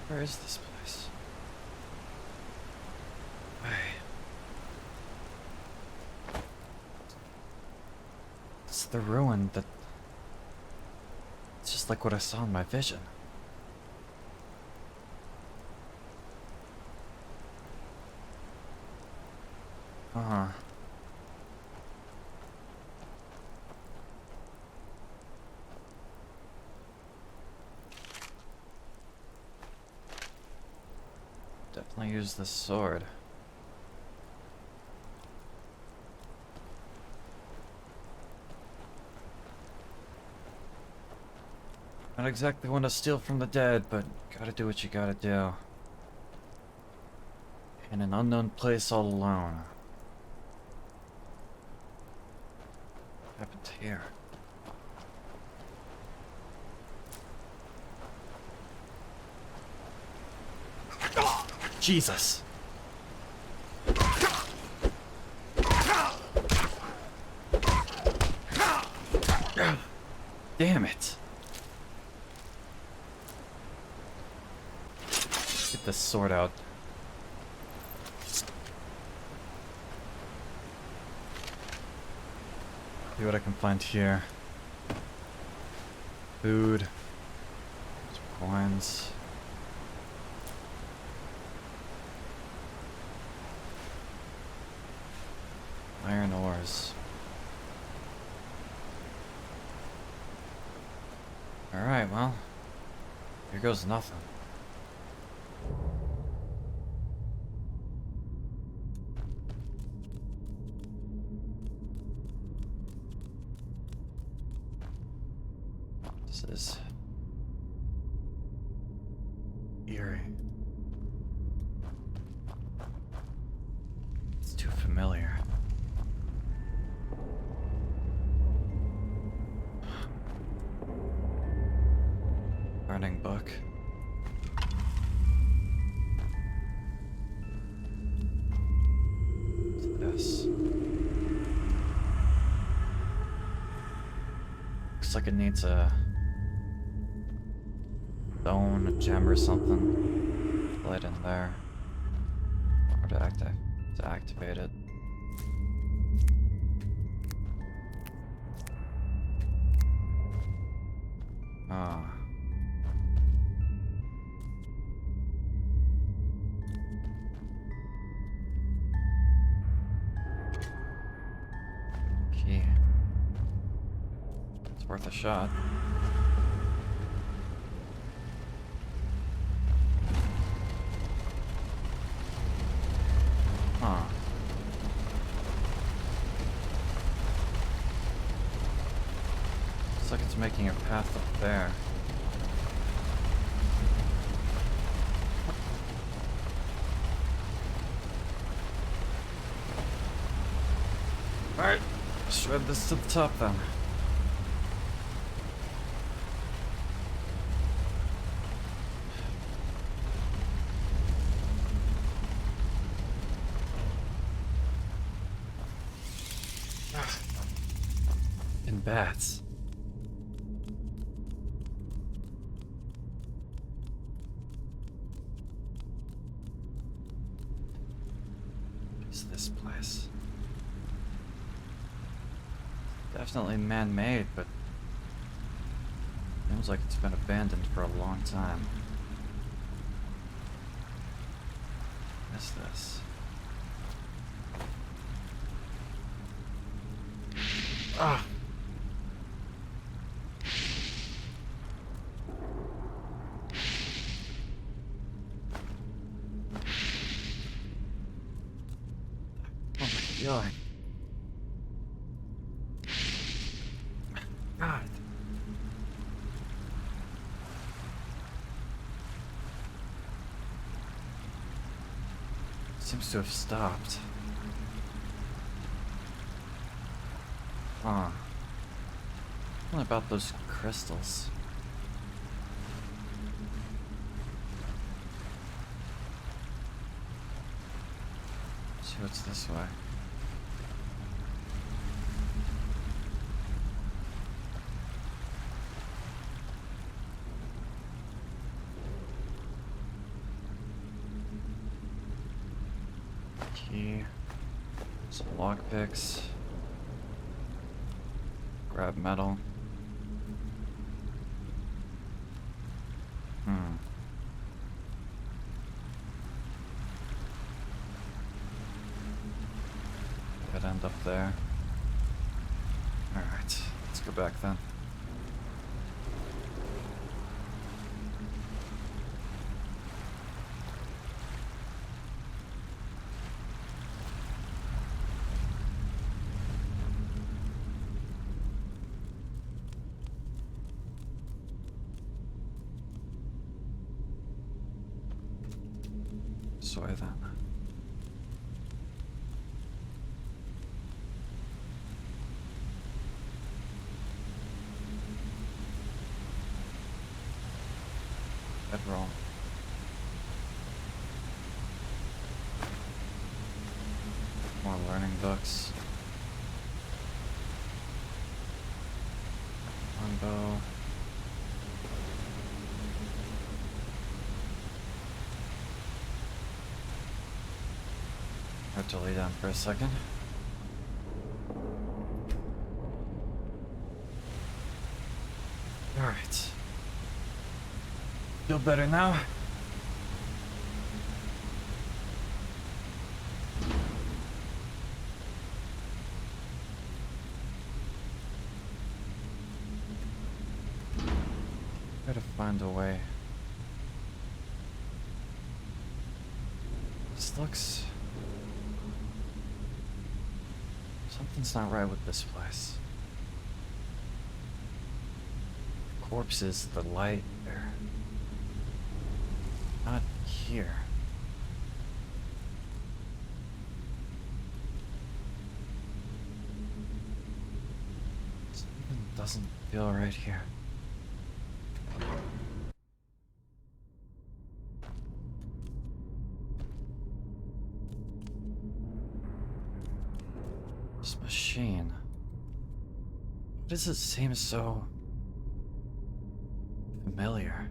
Where is this place? Wait. It's the ruin that... It's just like what I saw in my vision. Uh-huh. Definitely use this sword. Not exactly one to steal from the dead, but gotta do what you gotta do. In an unknown place all alone. What happened here? Jesus! Damn it! Get this sword out. See what I can find here. Food. Some coins. Iron ores. Alright, well, here goes nothing. This is eerie. It's too familiar. Burning book. What's this? Looks like it needs a stone, a gem or something. Light in there. Or to activate it. Ah. Key. It's worth a shot. Huh. Looks like it's making a path up there. Alright, shred this to the top then. And bats. What is this place? Definitely man-made, but seems like it's been abandoned for a long time. What is this? Ah! Oh my god. God. Seems to have stopped. Huh. What about those crystals? Let's see what's this way. Key. Some lockpicks. Grab metal. Could end up there. Alright, let's go back then. This way then. Enderal. More learning books. Longbow. I have to lay down for a second. Alright. Feel better now? Gotta find a way. This looks... Something's not right with this place. Corpses, the light, they're not here. Something doesn't feel right here. This machine. Why does it seem so familiar?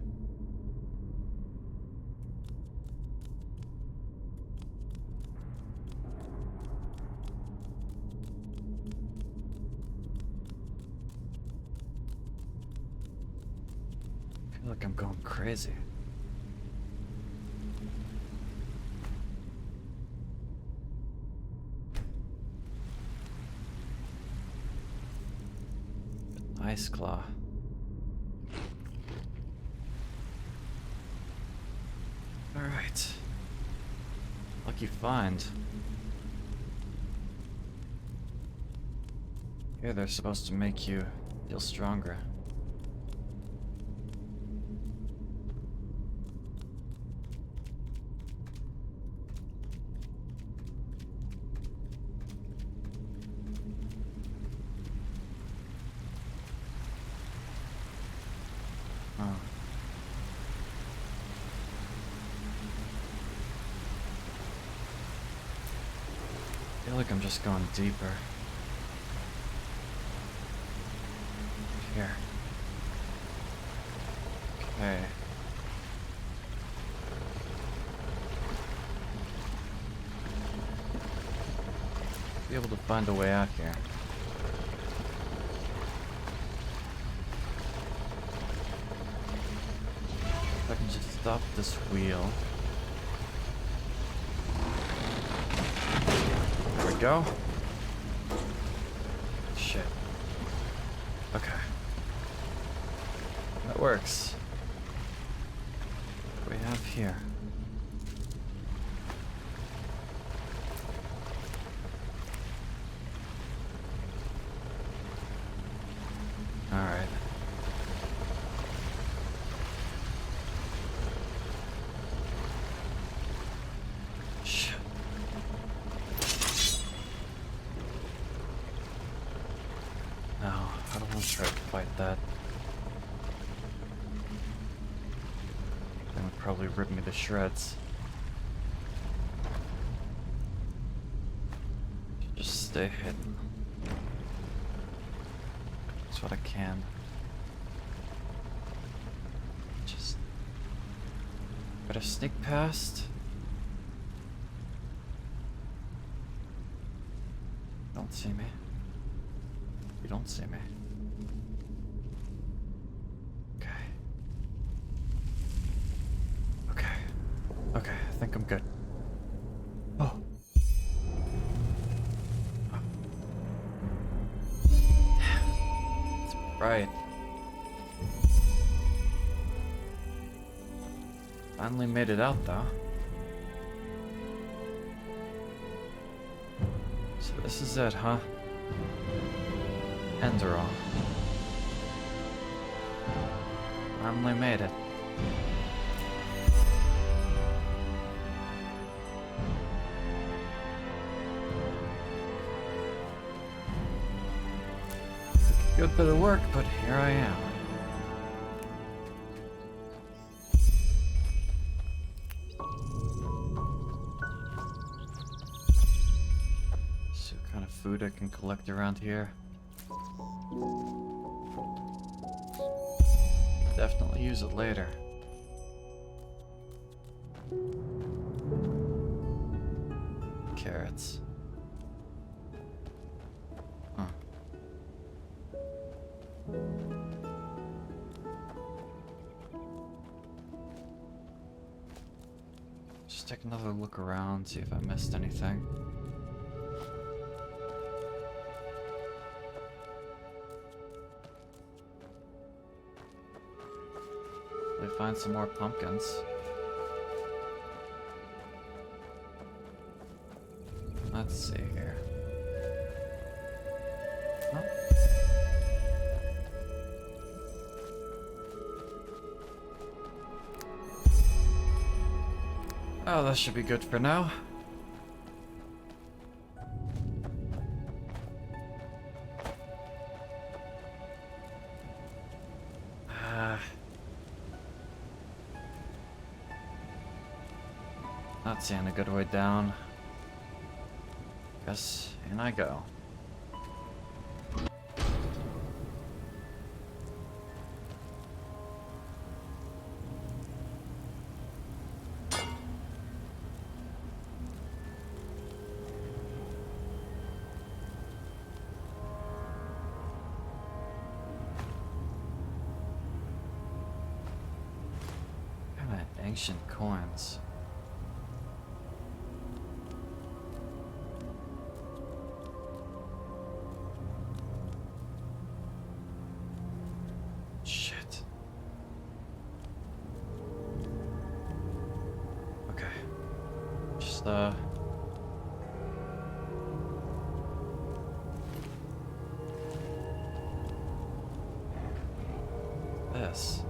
I feel like I'm going crazy. Ice claw. Alright. Lucky find. Here they're supposed to make you feel stronger. Oh. I feel like I'm just going deeper. Here. Okay. Be able to find a way out here. If I can just stop this wheel. There we go. Shit. Okay. That works. What do we have here? Alright. Shit. No, I don't want to try to fight that. That would probably rip me to shreds. Just stay hidden. That's what I can. Just gotta sneak past. Don't see me. You don't see me. Okay. Okay. Okay, I think I'm good. Oh. It's bright. Finally made it out though. So this is it, huh? Enderal. Finally made it. Good bit of work, but here I am. So what kind of food I can collect around here? Definitely use it later. Carrots. Huh. Just take another look around, see if I missed anything. Find some more pumpkins. Let's see here. Oh. Oh, that should be good for now. Not seeing a good way down. Guess in I go. Kind of ancient coins. This.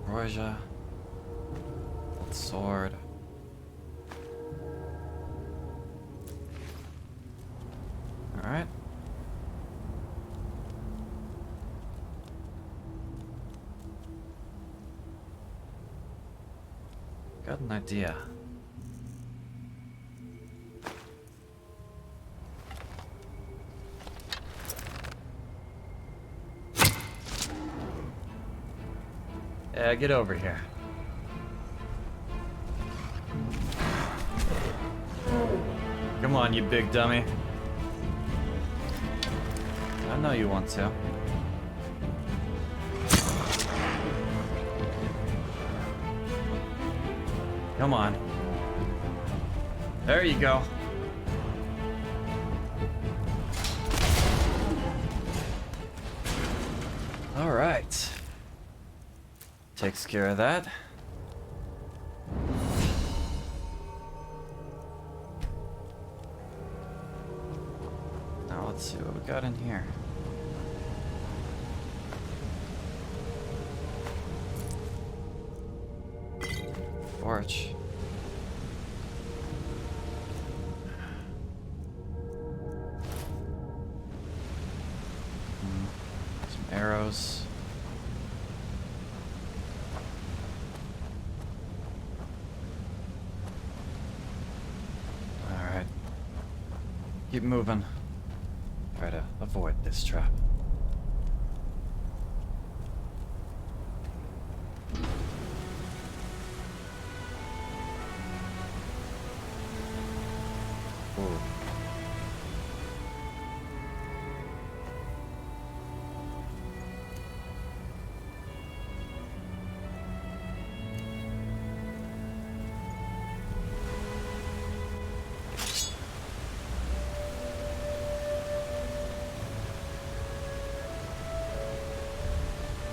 Roja. Old sword. Alright. Got an idea. Yeah, get over here. Come on, you big dummy. I know you want to. Come on. There you go. All right. Takes care of that. Now let's see what we got in here. Torch. Some arrows. Alright. Keep moving. Try to avoid this trap.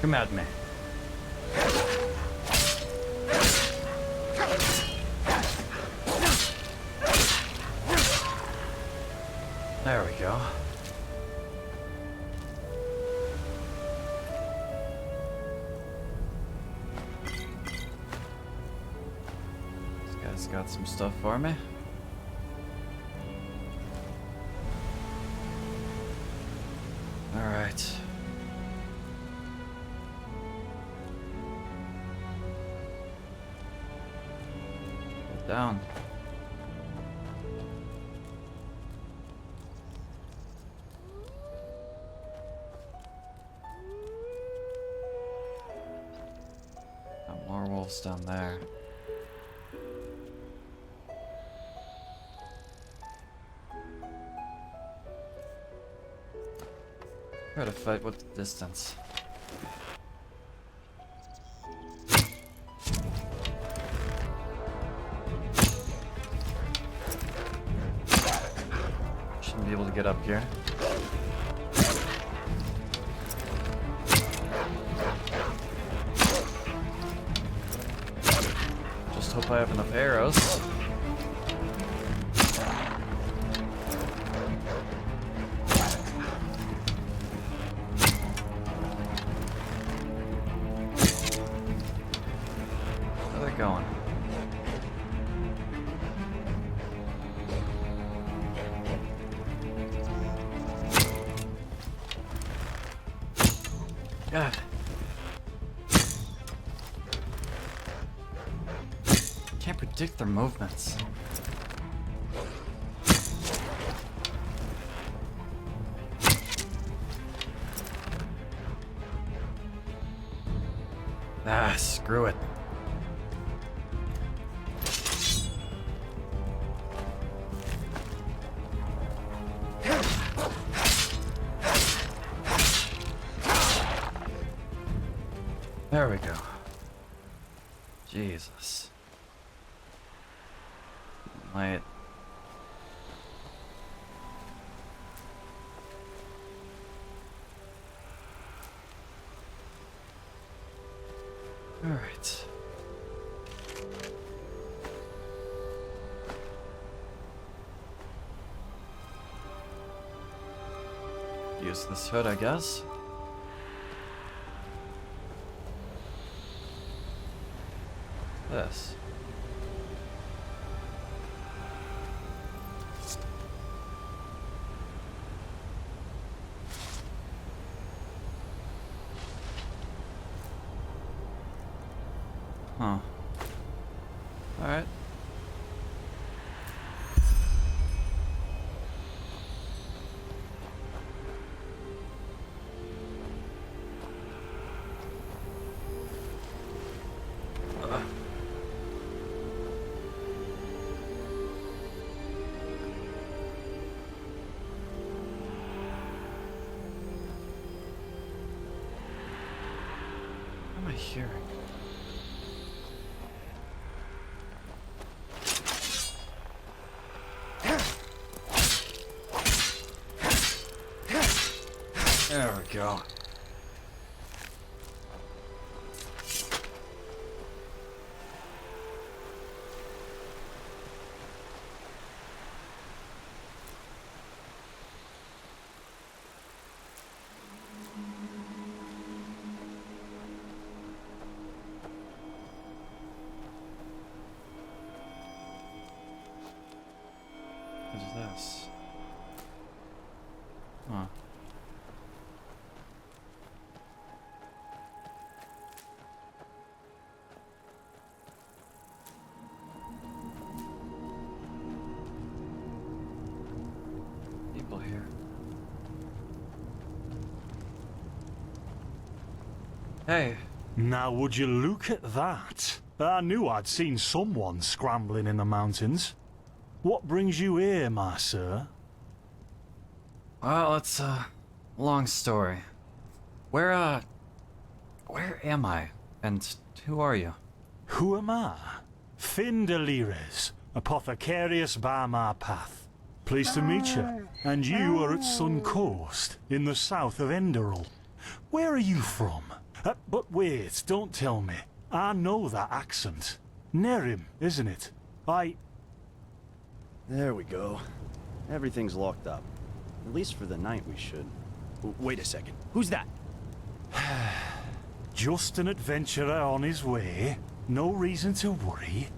Come at me. There we go. This guy's got some stuff for me. Alright. Get down. Got more wolves down there. Try to fight with the distance. Shouldn't be able to get up here. Just hope I have enough arrows. Going. God. Can't predict their movements. Ah, screw it. There we go. Jesus. Might. All right. Use this hood, I guess. This. Huh. All right. What am I hearing? There we go. What is this? Huh. People here. Hey. Now would you look at that? I knew I'd seen someone scrambling in the mountains. What brings you here, my sir? Well, it's a long story. Where am I? And who are you? Who am I? Finn Delires, apothecarius by my path. Pleased to meet you. And you are at Sun Coast, in the south of Enderal. Where are you from? But wait, don't tell me. I know that accent. Nerim, isn't it? There we go. Everything's locked up. At least for the night we should. Wait a second. Who's that? Just an adventurer on his way. No reason to worry.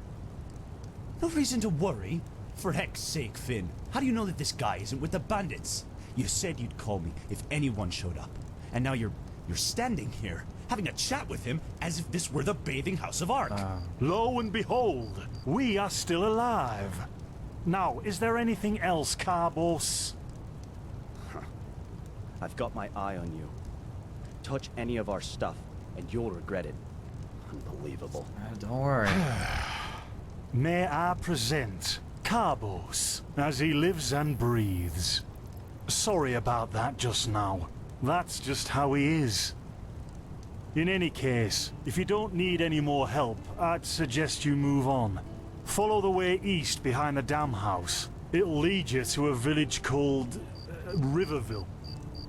No reason to worry? For heck's sake, Finn. How do you know that this guy isn't with the bandits? You said you'd call me if anyone showed up. And now you're standing here, having a chat with him as if this were the bathing house of Ark. Lo and behold, we are still alive. Now, is there anything else, Carbos? I've got my eye on you. Touch any of our stuff, and you'll regret it. Unbelievable. Don't worry. May I present Carbos, as he lives and breathes. Sorry about that just now. That's just how he is. In any case, if you don't need any more help, I'd suggest you move on. Follow the way east behind the dam house. It'll lead you to a village called Riverville.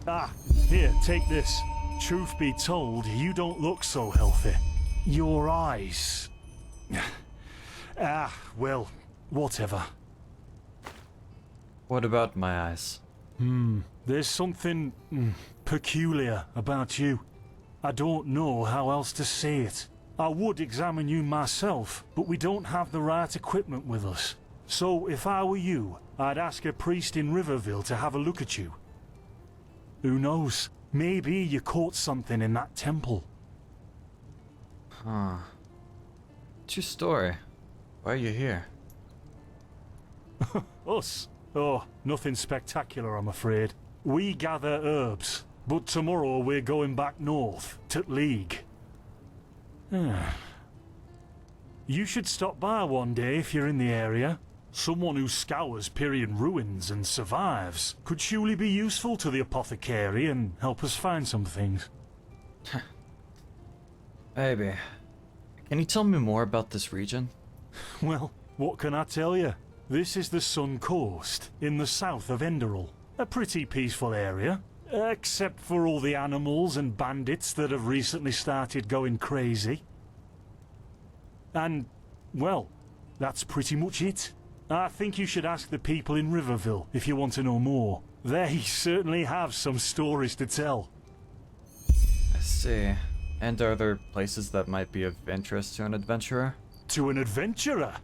Ah, here, take this. Truth be told, you don't look so healthy. Your eyes... well, whatever. What about my eyes? There's something peculiar about you. I don't know how else to say it. I would examine you myself, but we don't have the right equipment with us. So if I were you, I'd ask a priest in Riverville to have a look at you. Who knows? Maybe you caught something in that temple. Huh. What's your story? Why are you here? Us? Oh, nothing spectacular, I'm afraid. We gather herbs, but tomorrow we're going back north, to League. You should stop by one day if you're in the area. Someone who scours Pyrian ruins and survives could surely be useful to the apothecary and help us find some things. Maybe. Can you tell me more about this region? Well, what can I tell you? This is the Sun Coast, in the south of Enderal. A pretty peaceful area, except for all the animals and bandits that have recently started going crazy. And, well, that's pretty much it. I think you should ask the people in Riverville if you want to know more. They certainly have some stories to tell. I see. And are there places that might be of interest to an adventurer? To an adventurer?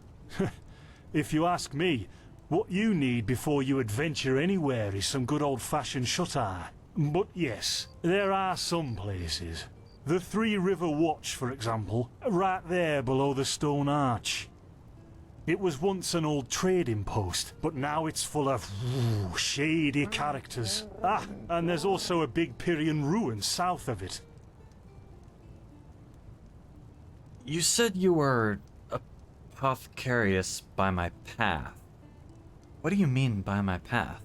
If you ask me, what you need before you adventure anywhere is some good old-fashioned shut-eye. But yes, there are some places. The Three River Watch, for example, right there below the stone arch. It was once an old trading post, but now it's full of shady characters. Ah, and there's also a big Pyrian ruin south of it. You said you were apothecarius by my path. What do you mean by my path?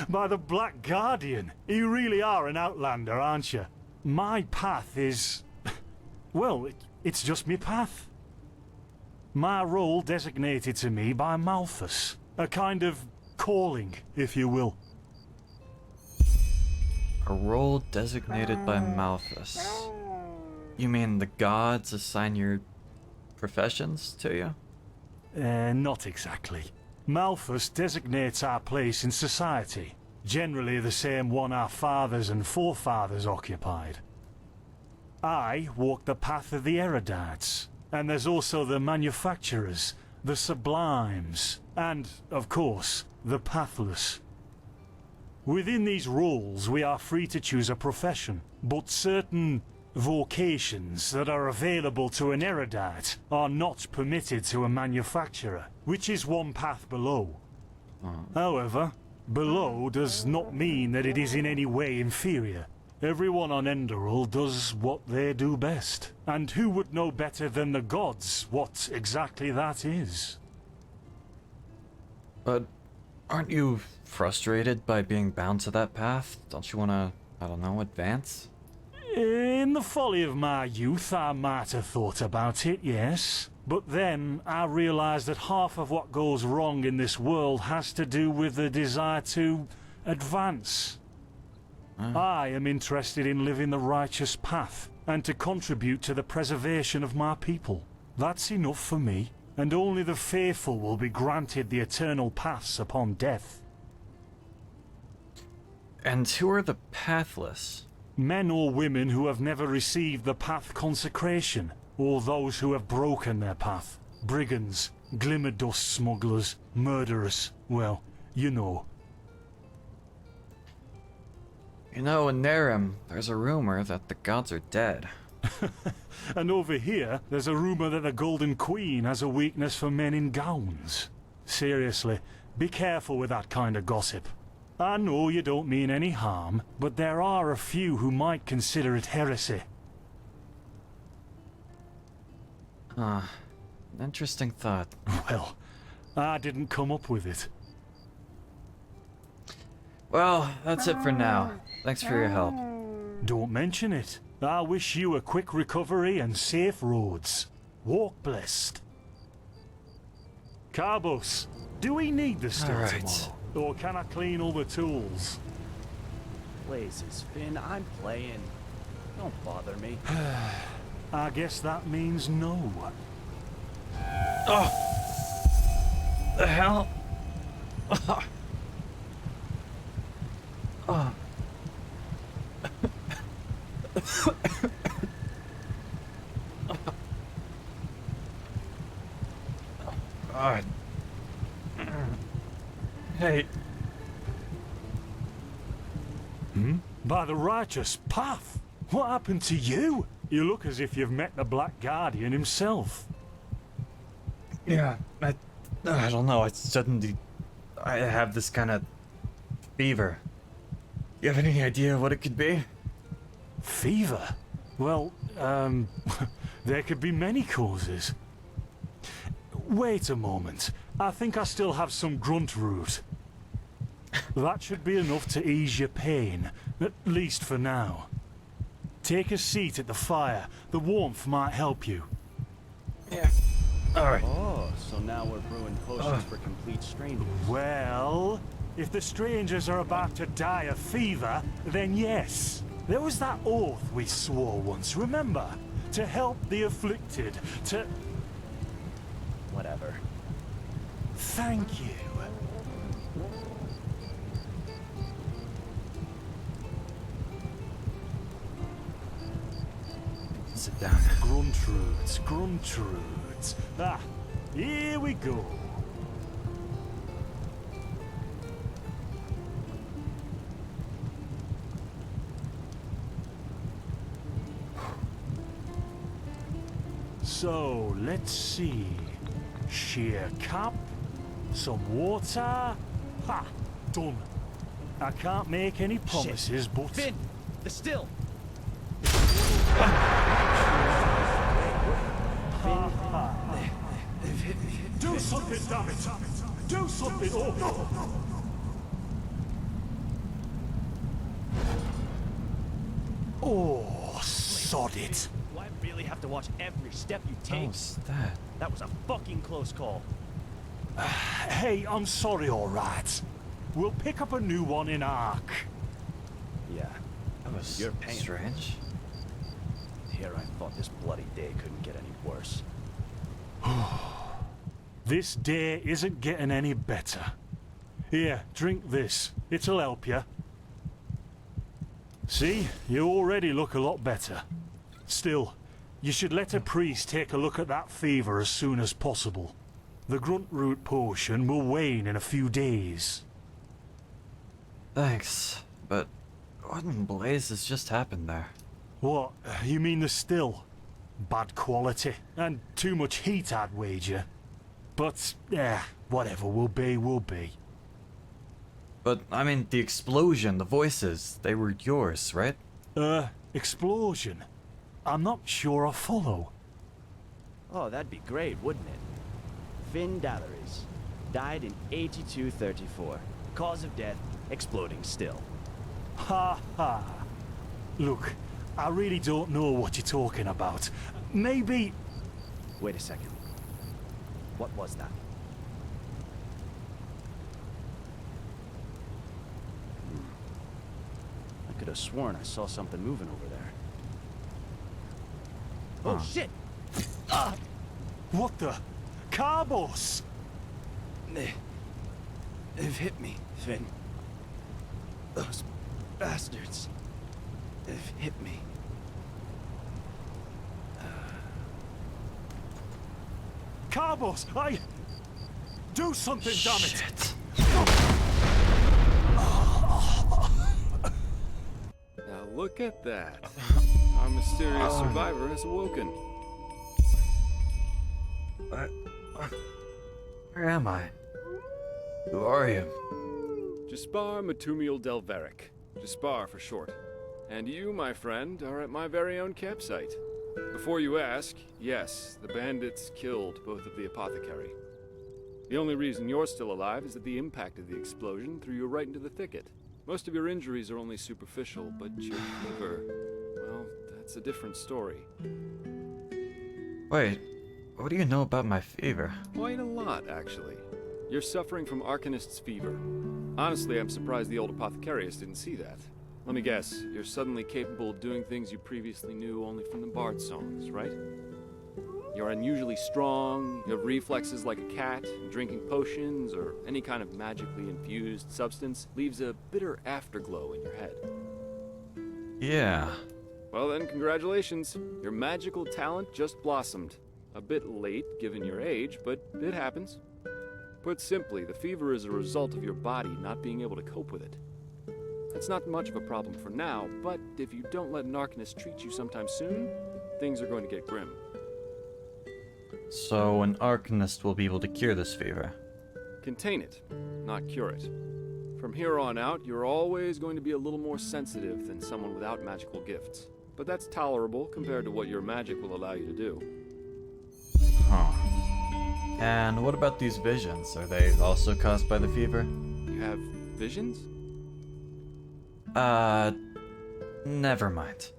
By the Black Guardian. You really are an outlander, aren't you? My path is... well, it's just me path. My role designated to me by Malthus. A kind of calling, if you will. A role designated by Malthus. You mean the gods assign your professions to you? Not exactly. Malthus designates our place in society, generally the same one our fathers and forefathers occupied. I walk the path of the erudites, and there's also the manufacturers, the sublimes, and, of course, the pathless. Within these roles, we are free to choose a profession, but certain vocations that are available to an erudite are not permitted to a manufacturer, which is one path below. However, below does not mean that it is in any way inferior. Everyone on Enderal does what they do best, and who would know better than the gods what exactly that is? But aren't you frustrated by being bound to that path? Don't you want to, I don't know, advance? In the folly of my youth, I might have thought about it, yes. But then I realized that half of what goes wrong in this world has to do with the desire to advance. I am interested in living the righteous path and to contribute to the preservation of my people. That's enough for me, and only the faithful will be granted the eternal paths upon death. And who are the pathless? Men or women who have never received the path consecration, or those who have broken their path. Brigands, glimmer dust smugglers, murderers, well, you know. You know, in Narim, there's a rumor that the gods are dead. And over here, there's a rumor that the Golden Queen has a weakness for men in gowns. Seriously, be careful with that kind of gossip. I know you don't mean any harm, but there are a few who might consider it heresy. Interesting thought. Well, I didn't come up with it. Well, that's it for now. Thanks for your help. Don't mention it. I wish you a quick recovery and safe roads. Walk blessed. Carbos, do we need the still All right. tomorrow? Or can I clean all the tools? Blazes, Finn, I'm playing. Don't bother me. I guess that means no. The hell? God. Hey. By the righteous path? What happened to you? You look as if you've met the Black Guardian himself. Yeah, I don't know. I have this kind of fever. You have any idea what it could be? Fever? Well, there could be many causes. Wait a moment. I think I still have some grunt root. That should be enough to ease your pain, at least for now. Take a seat at the fire. The warmth might help you. Yeah. Alright. Oh, so now we're brewing potions for complete strangers. Well, if the strangers are about to die of fever, then yes. There was that oath we swore once, remember? To help the afflicted, to... Whatever. Thank you. Sit down. Gruntroods, Gruntroods. Ah, here we go. So, let's see. Sheer cap, some water. Ha! Done. I can't make any promises, but... Finn! The still! Do something, damn it! Do something! Oh, no! Oh, sod it! Do I really have to watch every step you take? How's that? That was a fucking close call. Hey, I'm sorry, alright. We'll pick up a new one in Ark. Yeah. That was You're paying. strange. Here I thought this bloody day couldn't get any worse. This day isn't getting any better. Here, drink this. It'll help you. See, you already look a lot better. Still, you should let a priest take a look at that fever as soon as possible. The grunt root potion will wane in a few days. Thanks, but what in blazes just happened there? What, you mean the still? Bad quality, and too much heat, I'd wager. But, whatever will be, will be. But, I mean, the explosion, the voices, they were yours, right? Explosion? I'm not sure I follow. Oh, that'd be great, wouldn't it? Finn Dalaris. Died in 8234. Cause of death, exploding still. Ha ha. Look, I really don't know what you're talking about. Maybe... Wait a second. What was that? I could have sworn I saw something moving over there. Oh shit! What the? Carbos! They've hit me, Finn. Those bastards. They've hit me. Carbos! Do something, damn it! Shit. Now look at that. Our mysterious survivor has awoken. Where am I? Who are you? Jaspar Matumiel Delveric. Jaspar for short. And you, my friend, are at my very own campsite. Before you ask, yes, the bandits killed both of the apothecary. The only reason you're still alive is that the impact of the explosion threw you right into the thicket. Most of your injuries are only superficial, but your fever, well, that's a different story. Wait, what do you know about my fever? Quite a lot, actually. You're suffering from Arcanist's fever. Honestly, I'm surprised the old apothecarius didn't see that. Let me guess, you're suddenly capable of doing things you previously knew only from the bard songs, right? You're unusually strong, you have reflexes like a cat, and drinking potions or any kind of magically infused substance leaves a bitter afterglow in your head. Yeah. Well then, congratulations. Your magical talent just blossomed. A bit late, given your age, but it happens. Put simply, the fever is a result of your body not being able to cope with it. It's not much of a problem for now, but if you don't let an Arcanist treat you sometime soon, things are going to get grim. So an Arcanist will be able to cure this fever. Contain it, not cure it. From here on out, you're always going to be a little more sensitive than someone without magical gifts. But that's tolerable compared to what your magic will allow you to do. Huh. And what about these visions? Are they also caused by the fever? You have visions? Never mind.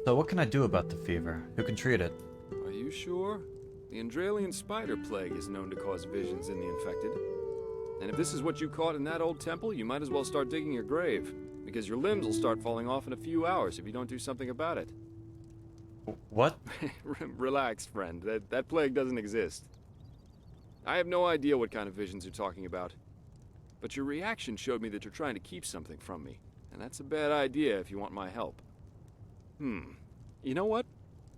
So what can I do about the fever? Who can treat it? Are you sure? The Enderalian spider plague is known to cause visions in the infected. And if this is what you caught in that old temple, you might as well start digging your grave, because your limbs will start falling off in a few hours if you don't do something about it. What? Relax, friend. That plague doesn't exist. I have no idea what kind of visions you're talking about. But your reaction showed me that you're trying to keep something from me. And that's a bad idea if you want my help. You know what?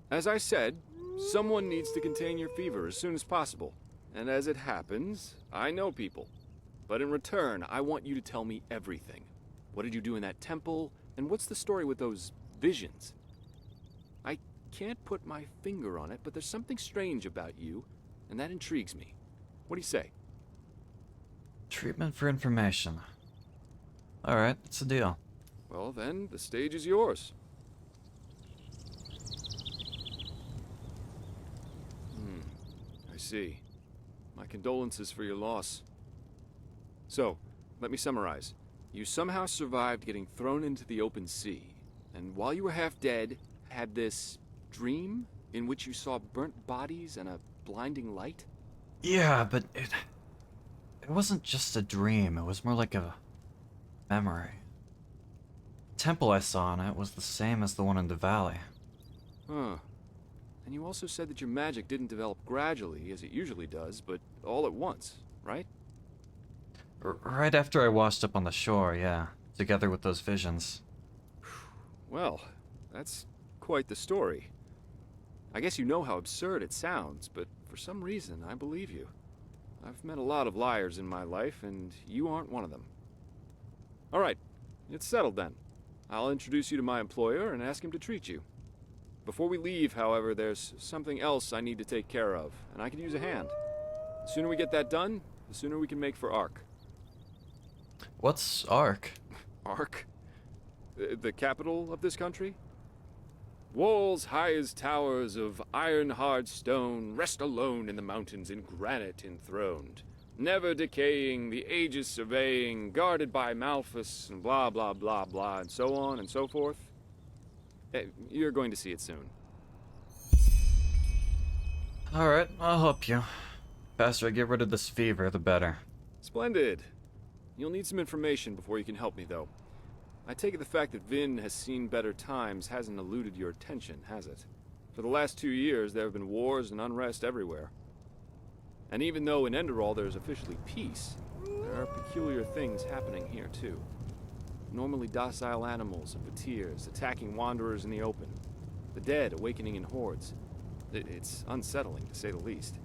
As I said, someone needs to contain your fever as soon as possible. And as it happens, I know people. But in return, I want you to tell me everything. What did you do in that temple? And what's the story with those visions? I can't put my finger on it, but there's something strange about you, and that intrigues me. What do you say? Treatment for information. Alright, it's a deal. Well then, the stage is yours. I see. My condolences for your loss. So, let me summarize. You somehow survived getting thrown into the open sea, and while you were half dead, had this dream in which you saw burnt bodies and a blinding light? Yeah, but it wasn't just a dream. It was more like a memory. The temple I saw in it was the same as the one in the valley. Huh. And you also said that your magic didn't develop gradually, as it usually does, but all at once, right? Right after I washed up on the shore, yeah. Together with those visions. Well, that's quite the story. I guess you know how absurd it sounds, but for some reason, I believe you. I've met a lot of liars in my life, and you aren't one of them. All right, it's settled then. I'll introduce you to my employer and ask him to treat you. Before we leave, however, there's something else I need to take care of, and I could use a hand. The sooner we get that done, the sooner we can make for Ark. What's Ark? Ark? The capital of this country? Walls high as towers of iron-hard stone rest alone in the mountains in granite enthroned, never decaying, the ages surveying, guarded by Malphus, and blah, blah, blah, blah, and so on and so forth. You're going to see it soon. Alright, I'll help you. Faster I get rid of this fever, the better. Splendid. You'll need some information before you can help me, though. I take it the fact that Vin has seen better times hasn't eluded your attention, has it? For the last 2 years, there have been wars and unrest everywhere. And even though in Enderal there is officially peace, there are peculiar things happening here too. Normally docile animals and fakirs attacking wanderers in the open. The dead awakening in hordes. It's unsettling, to say the least.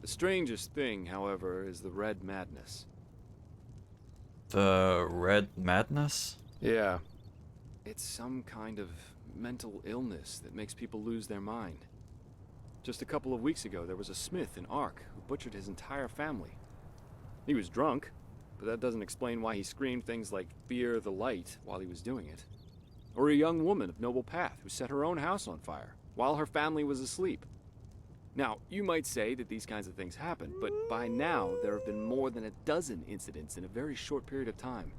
The strangest thing, however, is the Red Madness. The Red Madness? Yeah. It's some kind of mental illness that makes people lose their mind. Just a couple of weeks ago, there was a smith in Ark who butchered his entire family. He was drunk, but that doesn't explain why he screamed things like "Fear the light" while he was doing it. Or a young woman of noble path who set her own house on fire while her family was asleep. Now, you might say that these kinds of things happen, but by now there have been more than a dozen incidents in a very short period of time.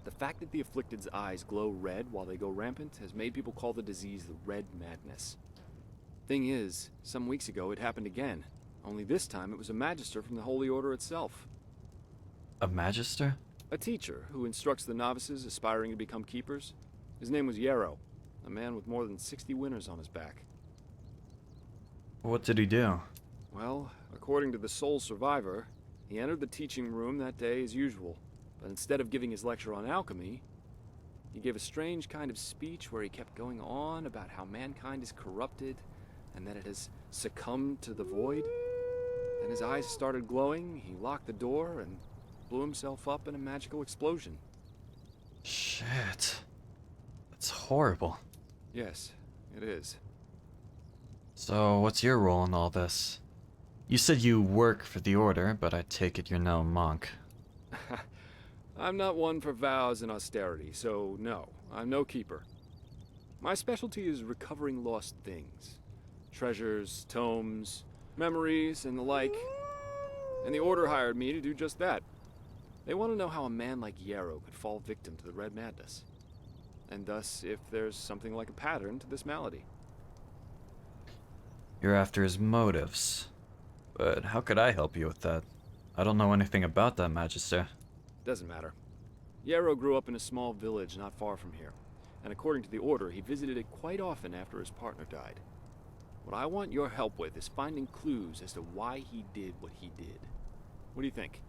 The fact that the afflicted's eyes glow red while they go rampant has made people call the disease the Red Madness. Thing is, some weeks ago it happened again, only this time it was a magister from the Holy Order itself. A magister? A teacher who instructs the novices aspiring to become keepers. His name was Yarrow, a man with more than 60 winners on his back. What did he do? Well, according to the sole survivor, he entered the teaching room that day as usual, but instead of giving his lecture on alchemy, he gave a strange kind of speech where he kept going on about how mankind is corrupted and that it has succumbed to the void. Then his eyes started glowing, he locked the door and blew himself up in a magical explosion. Shit. That's horrible. Yes, it is. So, what's your role in all this? You said you work for the Order, but I take it you're no monk. I'm not one for vows and austerity, so no, I'm no keeper. My specialty is recovering lost things. Treasures, tomes, memories, and the like. And the Order hired me to do just that. They want to know how a man like Yarrow could fall victim to the Red Madness. And thus, if there's something like a pattern to this malady. You're after his motives. But how could I help you with that? I don't know anything about that, Magister. Doesn't matter. Yarrow grew up in a small village not far from here, and according to the Order, he visited it quite often after his partner died. What I want your help with is finding clues as to why he did what he did. What do you think?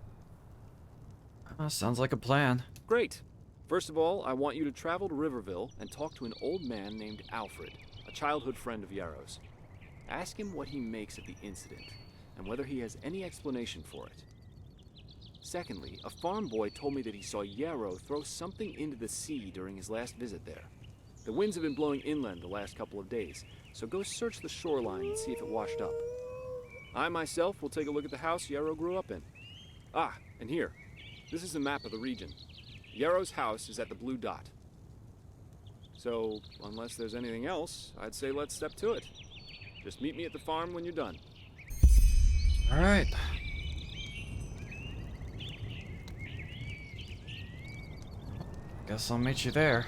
Sounds like a plan. Great. First of all, I want you to travel to Riverville and talk to an old man named Alfred, a childhood friend of Yarrow's. Ask him what he makes of the incident, and whether he has any explanation for it. Secondly, a farm boy told me that he saw Yarrow throw something into the sea during his last visit there. The winds have been blowing inland the last couple of days, so go search the shoreline and see if it washed up. I myself will take a look at the house Yarrow grew up in. Ah, and here. This is a map of the region. Yarrow's house is at the blue dot. So, unless there's anything else, I'd say let's step to it. Just meet me at the farm when you're done. Alright. Guess I'll meet you there.